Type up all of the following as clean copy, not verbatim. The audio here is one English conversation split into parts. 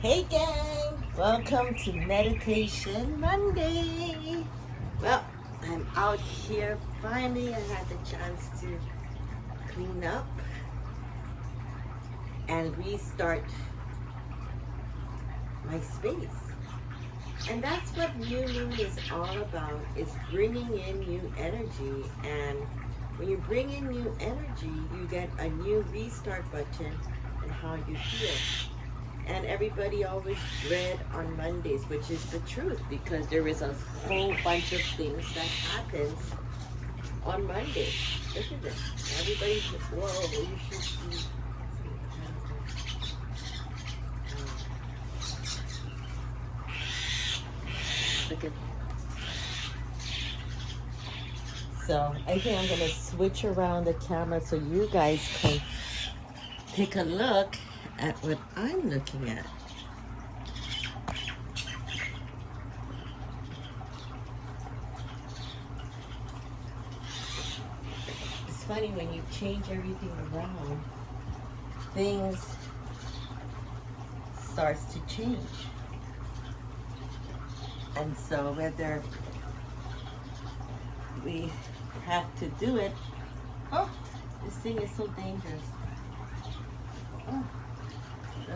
Hey gang, welcome to Meditation Monday. Well, I'm out here finally. I had the chance to clean up and restart my space. And that's what New Moon is all about, is bringing in new energy. And when you bring in new energy, you get a new restart button and how you feel. And everybody always dread on Mondays, which is the truth, because there is a whole bunch of things that happens on Mondays. Look at this. Everybody's, whoa, you should see. Look at. So I think I'm gonna switch around the camera so you guys can take a look at what I'm looking at. It's funny when you change everything around, things starts to change. And so whether we have to do it, oh, this thing is so dangerous. Oh.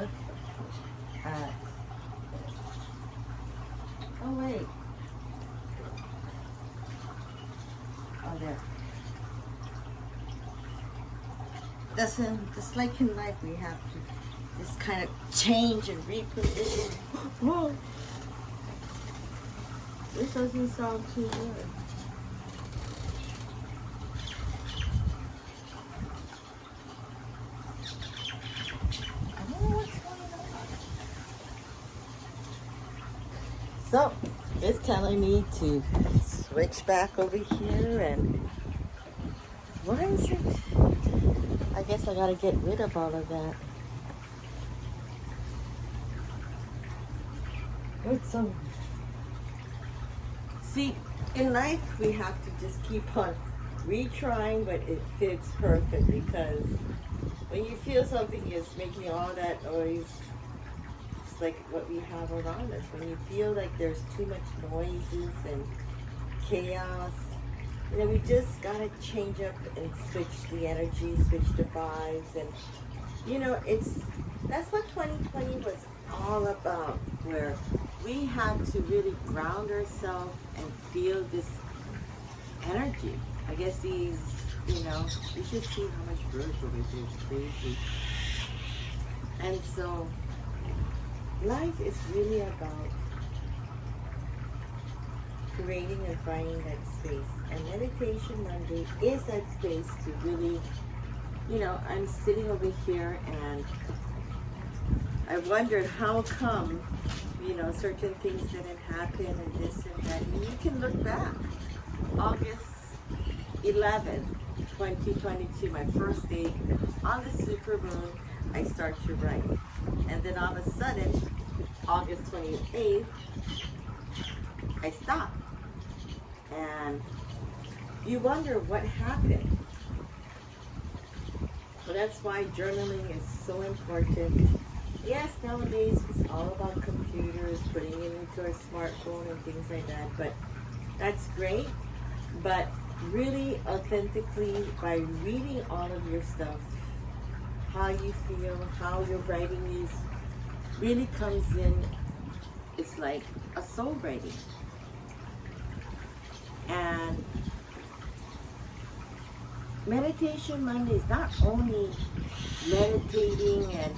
Look at, oh wait, oh there. Just like in life, we have to just kind of change and reposition. Whoa, this doesn't sound too good. So, it's telling me to switch back over here, and why is it? I guess I gotta get rid of all of that. It's so. See, in life we have to just keep on retrying, but it fits perfect, because when you feel something is making all that noise, like what we have around us, when you feel like there's too much noises and chaos, we just gotta change up and switch the energy, switch the vibes. And that's what 2020 was all about, where we had to really ground ourselves and feel this energy. I guess these, you should see how much birds over there. It's crazy. And so life is really about creating and finding that space. And Meditation Monday is that space to really, I'm sitting over here and I wondered how come, certain things didn't happen and this and that. And you can look back. August 11th, 2022, my first day on the Supermoon, I start to write. And then all of a sudden, August 28th, I stopped. And you wonder what happened. Well, that's why journaling is so important. Yes, nowadays it's all about computers, putting it into our smartphone and things like that, but that's great. But really, authentically, by reading all of your stuff, how you feel, how you're writing these really comes in. It's like a soul writing. And Meditation Monday is not only meditating and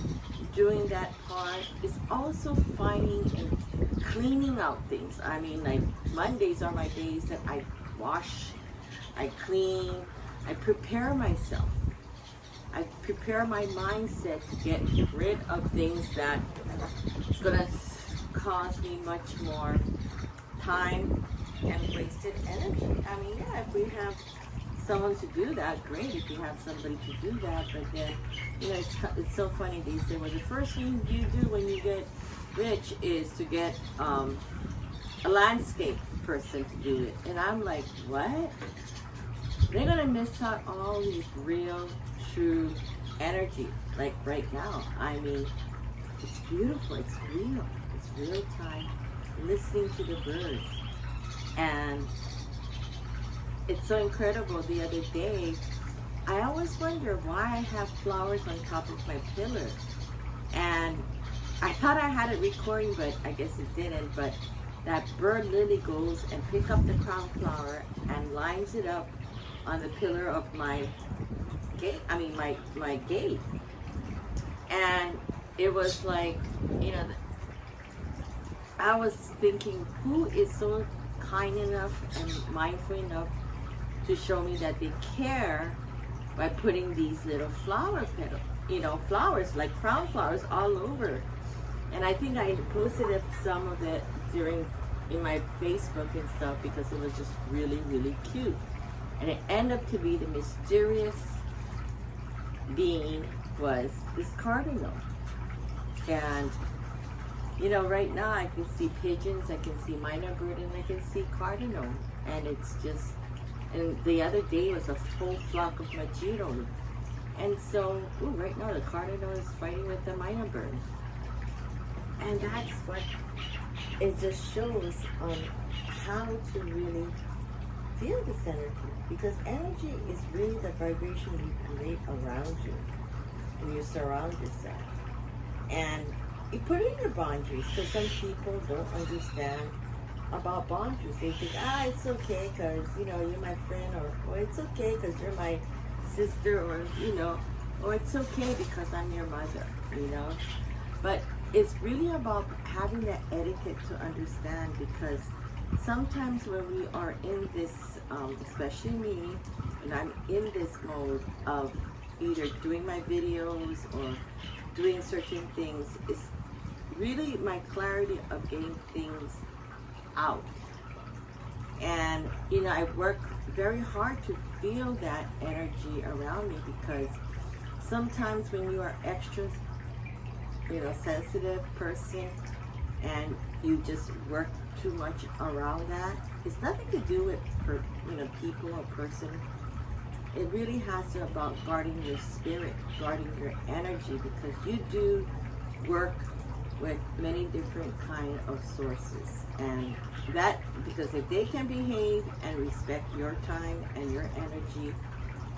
doing that part, it's also finding and cleaning out things. I mean, like Mondays are my days that I wash, I clean, I prepare myself. I prepare my mindset to get rid of things that is going to cause me much more time and wasted energy. I mean, yeah, if we have someone to do that, great. If you have somebody to do that, but then, it's so funny. They say, well, the first thing you do when you get rich is to get a landscape person to do it. And I'm like, what? They're going to miss out all these real, true energy, like right now. I mean, it's beautiful. It's real. It's real time. Listening to the birds. And it's so incredible. The other day, I always wonder why I have flowers on top of my pillar. And I thought I had it recording, but I guess it didn't. But that bird literally goes and picks up the crown flower and lines it up on the pillar of my gate. I mean, my gate. And it was like, you know, I was thinking, who is so kind enough and mindful enough to show me that they care by putting these little flower petals, you know, flowers, like crown flowers all over. And I think I posted up some of it in my Facebook and stuff because it was just really, really cute. And it ended up to be the mysterious being was this cardinal. And you know, right now I can see pigeons, I can see minor bird, and I can see cardinal. And it's just, and the other day was a whole flock of mojito. And so, ooh, right now the cardinal is fighting with the minor bird. And that's what it just shows on how to really feel this energy. Because energy is really the vibration you create around you when you surround yourself. And you put in your boundaries, because some people don't understand about boundaries. They think, it's okay because, you know, you're my friend, or it's okay because you're my sister, or, you know, or it's okay because I'm your mother, you know. But it's really about having that etiquette to understand, because sometimes when we are in this, especially me, and I'm in this mode of either doing my videos or doing certain things, is really my clarity of getting things out. And you know, I work very hard to feel that energy around me, because sometimes when you are extra, you know, sensitive person and you just work too much around that, it's nothing to do with you know, people or person. It really has to about guarding your spirit, guarding your energy, because you do work with many different kind of sources. And that, because if they can behave and respect your time and your energy,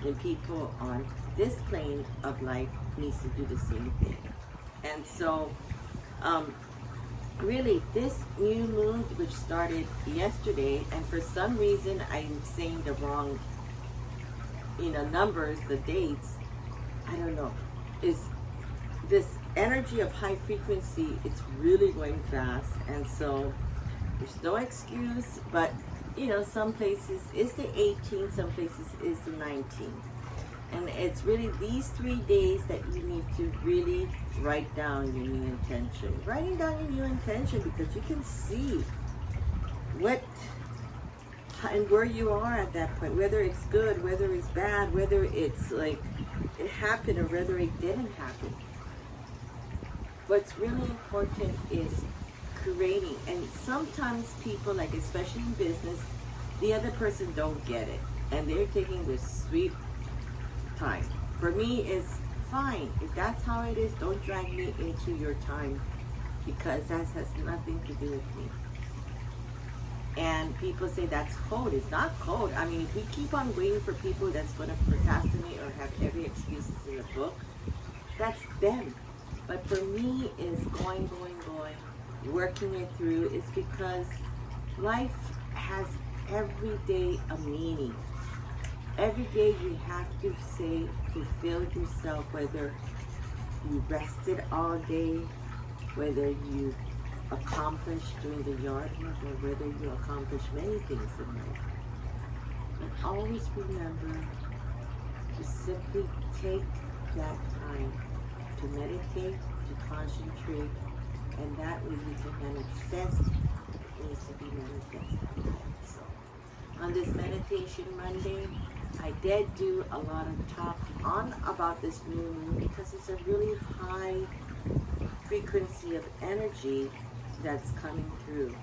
then people on this plane of life needs to do the same thing. And so really this new moon, which started yesterday, and for some reason I'm saying the wrong, you know, numbers, the dates, I don't know, is this energy of high frequency. It's really going fast, and so there's no excuse. But you know, some places is the 18th, some places is the 19th, and it's really these 3 days that you need to really write down your new intention. Writing down your new intention, because you can see what and where you are at that point, whether it's good, whether it's bad, whether it's like it happened or whether it didn't happen. What's really important is creating. And sometimes people, like especially in business, the other person don't get it, and they're taking this sweet time. For me, it's fine. If that's how it is, don't drag me into your time, because that has nothing to do with me. And people say that's cold. It's not cold. I mean, if we keep on waiting for people that's going to procrastinate or have every excuse in the book, that's them. But for me, is going, working it through. It's because life has every day a meaning. Every day you have to say, fulfill yourself, whether you rested all day, whether you accomplished doing the yard work, or whether you accomplished many things in life. And always remember to simply take that time to meditate, to concentrate, and that way you can manifest what needs to be manifested. So, on this Meditation Monday, I did do a lot of talk on about this new moon, because it's a really high frequency of energy that's coming through,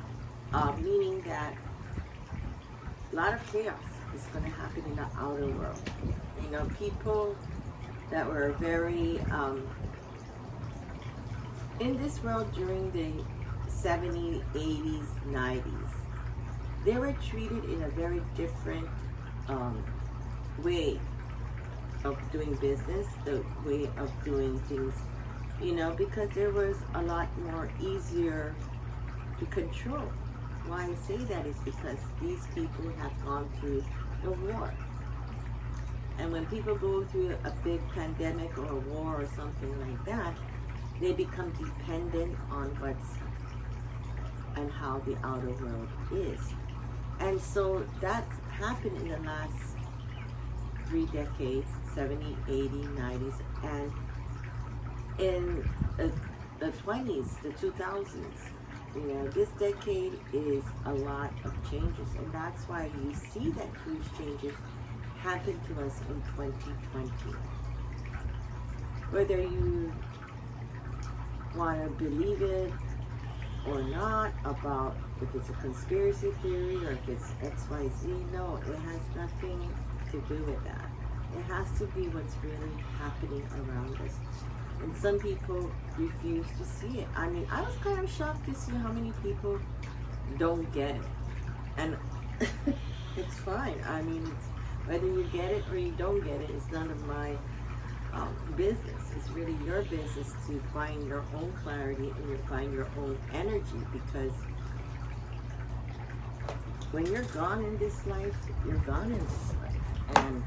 meaning that a lot of chaos is going to happen in the outer world. You know, people that were very in this world during the 70s, 80s, 90s, they were treated in a very different way of doing business, the way of doing things, because there was a lot more easier to control. Why I say that is because these people have gone through a war. And when people go through a big pandemic or a war or something like that, they become dependent on and how the outer world is. And so that's happened in the last 3 decades, 70s, 80s, 90s, and in the 20s, the 2000s. This decade is a lot of changes, and that's why you see that huge changes happen to us in 2020. Whether you want to believe it or not, about if it's a conspiracy theory or if it's XYZ, no, it has nothing to do with that. It has to be what's really happening around us. And some people refuse to see it. I mean, I was kind of shocked to see how many people don't get it. And it's fine. I mean, whether you get it or you don't get it, it's none of my business. It's really your business to find your own clarity and you find your own energy, because when you're gone in this life, you're gone in this life. And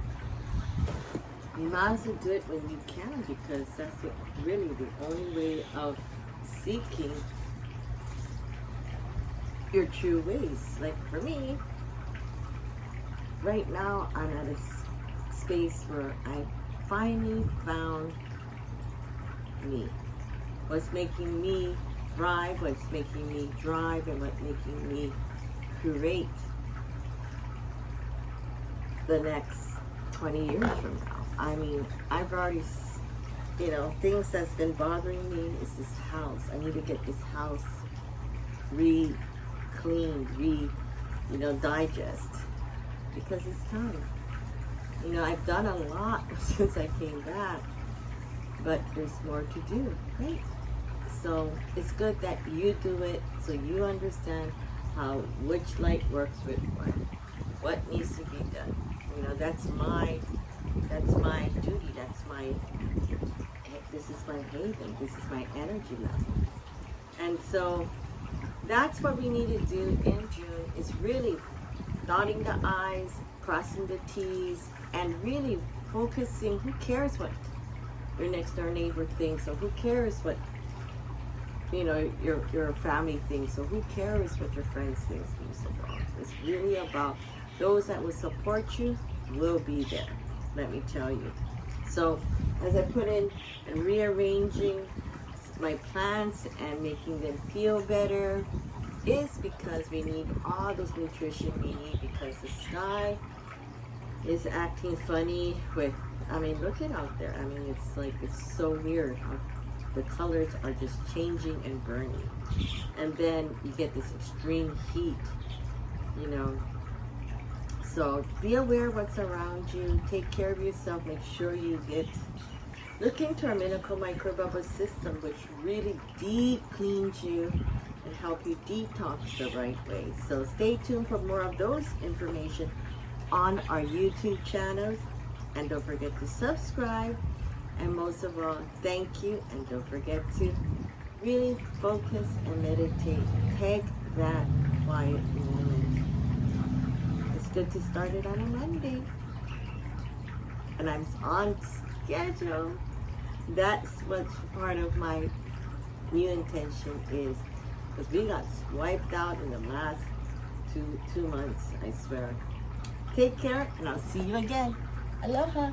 you might as well do it when you can, because that's really the only way of seeking your true ways. Like for me, right now I'm at a space where I finally found me. What's making me thrive, what's making me drive, and what's making me create the next 20 years from now. I mean, I've already, things that's been bothering me is this house. I need to get this house cleaned, digest, because it's time. I've done a lot since I came back, but there's more to do, right? So it's good that you do it, so you understand which light works with what needs to be done. That's my duty. This is my haven. This is my energy level. And so that's what we need to do in June, is really dotting the I's, crossing the T's, and really focusing. Who cares what your next door neighbor thinks, or who cares what your family thinks, or who cares what your friends think? It's really about those that will support you will be there, let me tell you. So as I put in and rearranging my plants and making them feel better, is because we need all those nutrition we need, because the sky is acting funny with, look at out there. It's so weird how the colors are just changing and burning. And then you get this extreme heat, So be aware of what's around you. Take care of yourself. Make sure you look into our miracle microbubble system, which really deep cleans you and help you detox the right way. So stay tuned for more of those information on our YouTube channels. And don't forget to subscribe. And most of all, thank you. And don't forget to really focus and meditate. Take that quiet moment. It's good to start it on a Monday. And I'm on schedule. That's what's part of my new intention is, because we got wiped out in the last two months, I swear. Take care, and I'll see you again. Aloha.